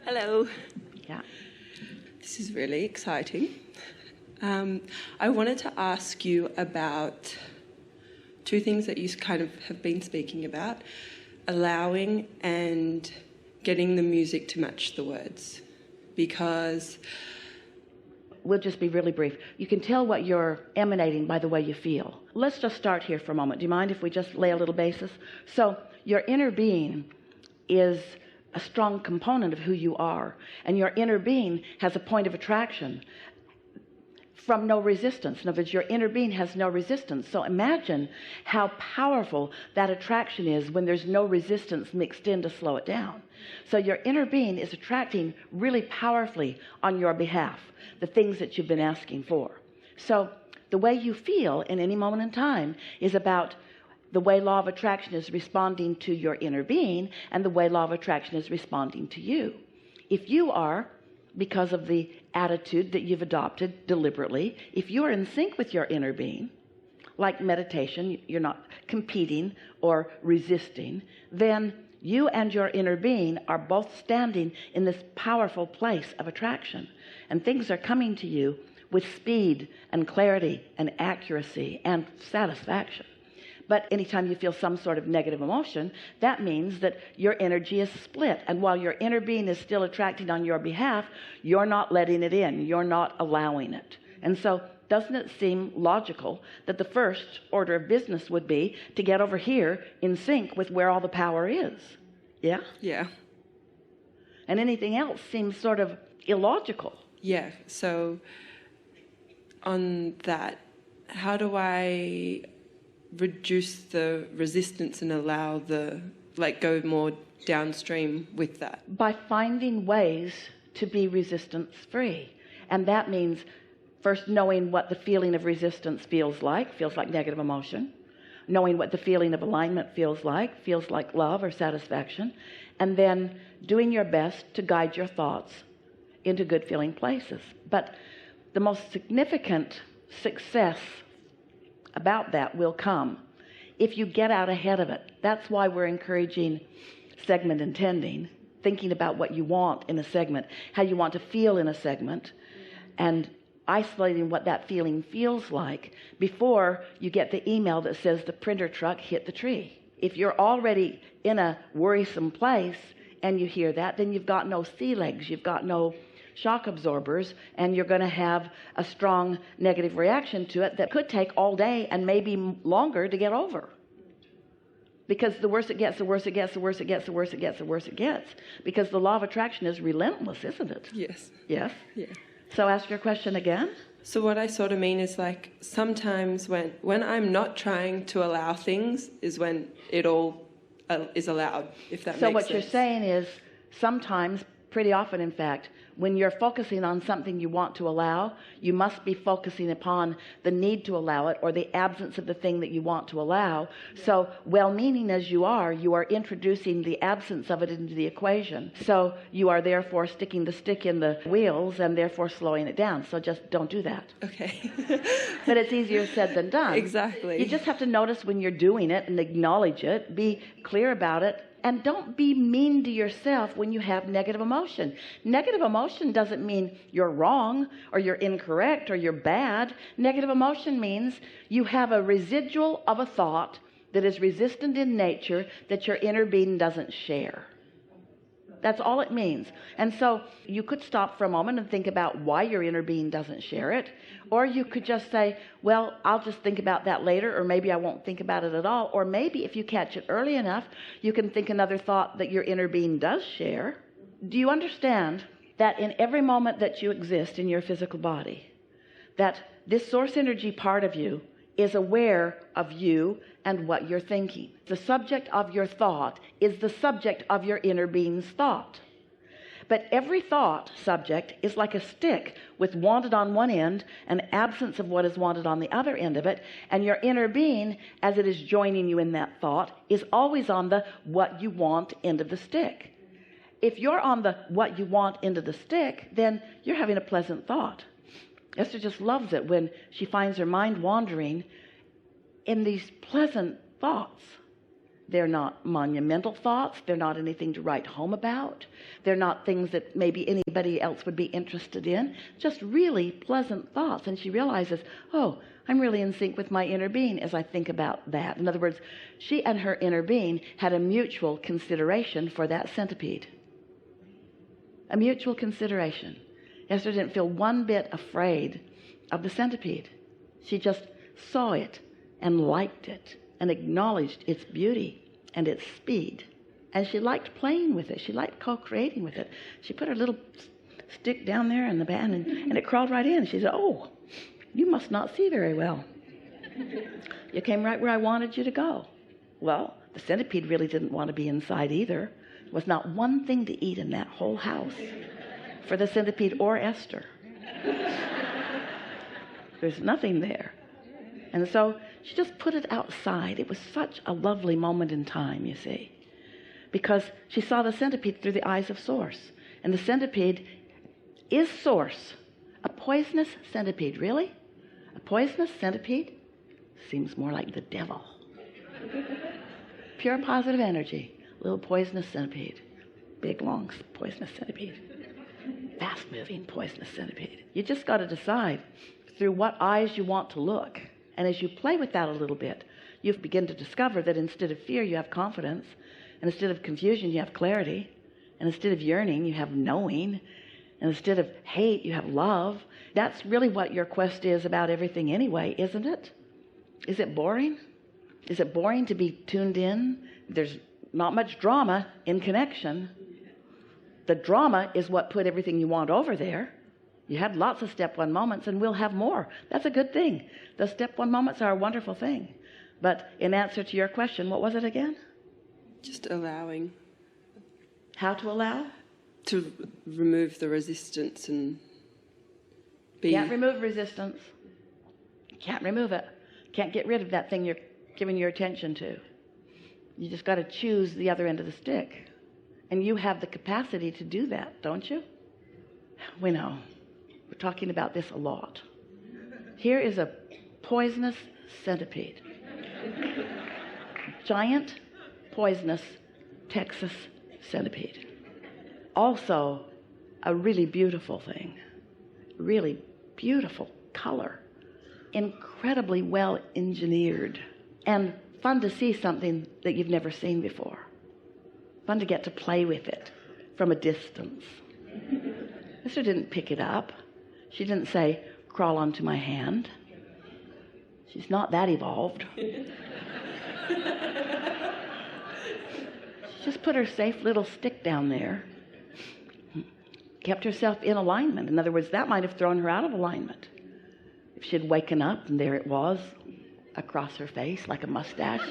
Hello. Yeah. This is really exciting. I wanted to ask you about two things that you kind of have been speaking about, allowing and getting the music to match the words. Because We'll just be really brief. You can tell what you're emanating by the way you feel. Let's just start here for a moment. Do you mind if we just lay a little basis? So your inner being is a strong component of who you are, and your inner being has a point of attraction from no resistance. In other words, your inner being has no resistance. So imagine how powerful that attraction is when there's no resistance mixed in to slow it down. So your inner being is attracting really powerfully on your behalf the things that you've been asking for. So the way you feel in any moment in time is about the way law of attraction is responding to your inner being, and the way law of attraction is responding to you. If you are, because of the attitude that you've adopted deliberately, if you are in sync with your inner being, like meditation, you're not competing or resisting, then you and your inner being are both standing in this powerful place of attraction, and things are coming to you with speed and clarity and accuracy and satisfaction. But anytime you feel some sort of negative emotion, that means that your energy is split. And while your inner being is still attracting on your behalf, you're not letting it in. You're not allowing it. And so doesn't it seem logical that the first order of business would be to get over here in sync with where all the power is? Yeah? Yeah. And anything else seems sort of illogical. Yeah. So on that, how do I reduce the resistance and allow go more downstream with that? By finding ways to be resistance free. And that means first knowing what the feeling of resistance feels like negative emotion, knowing what the feeling of alignment feels like love or satisfaction, and then doing your best to guide your thoughts into good feeling places. But the most significant success about that will come if you get out ahead of it. That's why we're encouraging segment intending, thinking about what you want in a segment, how you want to feel in a segment, and isolating what that feeling feels like before you get the email that says the printer truck hit the tree. If you're already in a worrisome place and you hear that, then you've got no sea legs, you've got no shock absorbers, and you're going to have a strong negative reaction to it that could take all day and maybe longer to get over. Because the worse it gets, the worse it gets, the worse it gets, the worse it gets, the worse it gets. Because the law of attraction is relentless, isn't it? Yes. Yes? Yeah. So ask your question again. So what I sort of mean is like sometimes when I'm not trying to allow things is when it all is allowed, if that makes sense. So what you're saying is sometimes, pretty often in fact, when you're focusing on something you want to allow, you must be focusing upon the need to allow it or the absence of the thing that you want to allow. So well-meaning as you are introducing the absence of it into the equation. So you are therefore sticking the stick in the wheels and therefore slowing it down. So just don't do that. Okay. But it's easier said than done. Exactly. You just have to notice when you're doing it and acknowledge it, be clear about it. And don't be mean to yourself when you have negative emotion. Negative emotion doesn't mean you're wrong or you're incorrect or you're bad. Negative emotion means you have a residual of a thought that is resistant in nature that your inner being doesn't share. That's all it means. And so you could stop for a moment and think about why your inner being doesn't share it. Or you could just say, well, I'll just think about that later, or maybe I won't think about it at all. Or maybe if you catch it early enough, you can think another thought that your inner being does share. Do you understand that in every moment that you exist in your physical body, that this source energy part of you is aware of you and what you're thinking? The subject of your thought is the subject of your inner being's thought. But every thought subject is like a stick with wanted on one end and absence of what is wanted on the other end of it. And your inner being, as it is joining you in that thought, is always on the what you want end of the stick. If you're on the what you want end of the stick, then you're having a pleasant thought. Esther just loves it when she finds her mind wandering in these pleasant thoughts. They're not monumental thoughts. They're not anything to write home about. They're not things that maybe anybody else would be interested in. Just really pleasant thoughts. And she realizes, oh, I'm really in sync with my inner being as I think about that. In other words, she and her inner being had a mutual consideration for that centipede. A mutual consideration. Esther didn't feel one bit afraid of the centipede. She just saw it and liked it and acknowledged its beauty and its speed. And she liked playing with it. She liked co-creating with it. She put her little stick down there in the band, and it crawled right in. She said, oh, you must not see very well. You came right where I wanted you to go. Well, the centipede really didn't want to be inside either. There was not one thing to eat in that whole house for the centipede or Esther. There's nothing there. And so she just put it outside. It was such a lovely moment in time, you see, because she saw the centipede through the eyes of Source. And the centipede is Source. A poisonous centipede, really? A poisonous centipede? Seems more like the devil. Pure positive energy. Little poisonous centipede. Big, long, poisonous centipede. Fast-moving poisonous centipede. You just got to decide through what eyes you want to look. And as you play with that a little bit, you begin to discover that instead of fear, you have confidence. And instead of confusion, you have clarity. And instead of yearning, you have knowing. And instead of hate, you have love. That's really what your quest is about everything anyway, isn't it? Is it boring? Is it boring to be tuned in? There's not much drama in connection. The drama is what put everything you want over there. You had lots of step one moments, and we'll have more. That's a good thing. The step one moments are a wonderful thing. But in answer to your question, what was it again? Just allowing. How to allow? To remove the resistance and be... Can't remove resistance. Can't remove it. Can't get rid of that thing you're giving your attention to. You just got to choose the other end of the stick. And you have the capacity to do that, don't you? We know. We're talking about this a lot. Here is a poisonous centipede. Giant, poisonous Texas centipede. Also, a really beautiful thing. Really beautiful color. Incredibly well engineered. And fun to see something that you've never seen before. Fun to get to play with it from a distance. Esther didn't pick it up. She didn't say, crawl onto my hand. She's not that evolved. She just put her safe little stick down there. Kept herself in alignment. In other words, that might have thrown her out of alignment. If she had waken up and there it was across her face like a mustache.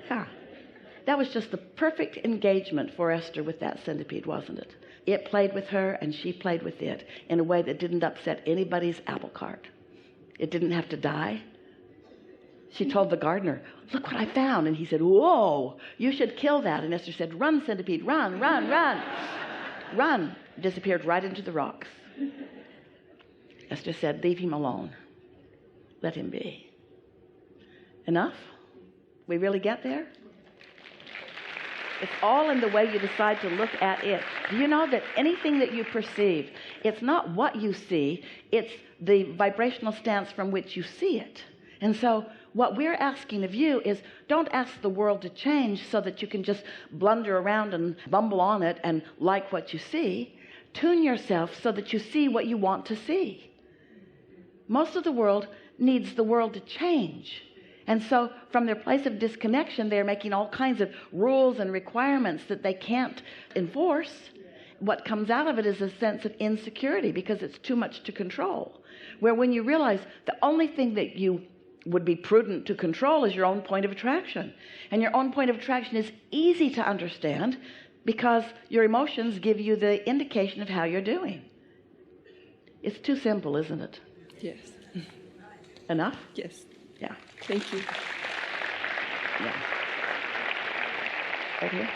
Yeah. That was just the perfect engagement for Esther with that centipede, wasn't it? It played with her and she played with it in a way that didn't upset anybody's apple cart. It didn't have to die. She told the gardener, look what I found. And he said, whoa, you should kill that. And Esther said, run, centipede, run, run, run. Run. Disappeared right into the rocks. Esther said, leave him alone. Let him be. Enough? We really get there? It's all in the way you decide to look at it. Do you know that anything that you perceive, it's not what you see, it's the vibrational stance from which you see it. And so what we're asking of you is don't ask the world to change so that you can just blunder around and bumble on it and like what you see. Tune yourself so that you see what you want to see. Most of the world needs the world to change. And so from their place of disconnection, they're making all kinds of rules and requirements that they can't enforce. What comes out of it is a sense of insecurity because it's too much to control. Where when you realize the only thing that you would be prudent to control is your own point of attraction. And your own point of attraction is easy to understand because your emotions give you the indication of how you're doing. It's too simple, isn't it? Yes. Enough? Yes. Yeah. Thank you. Yeah. Right here.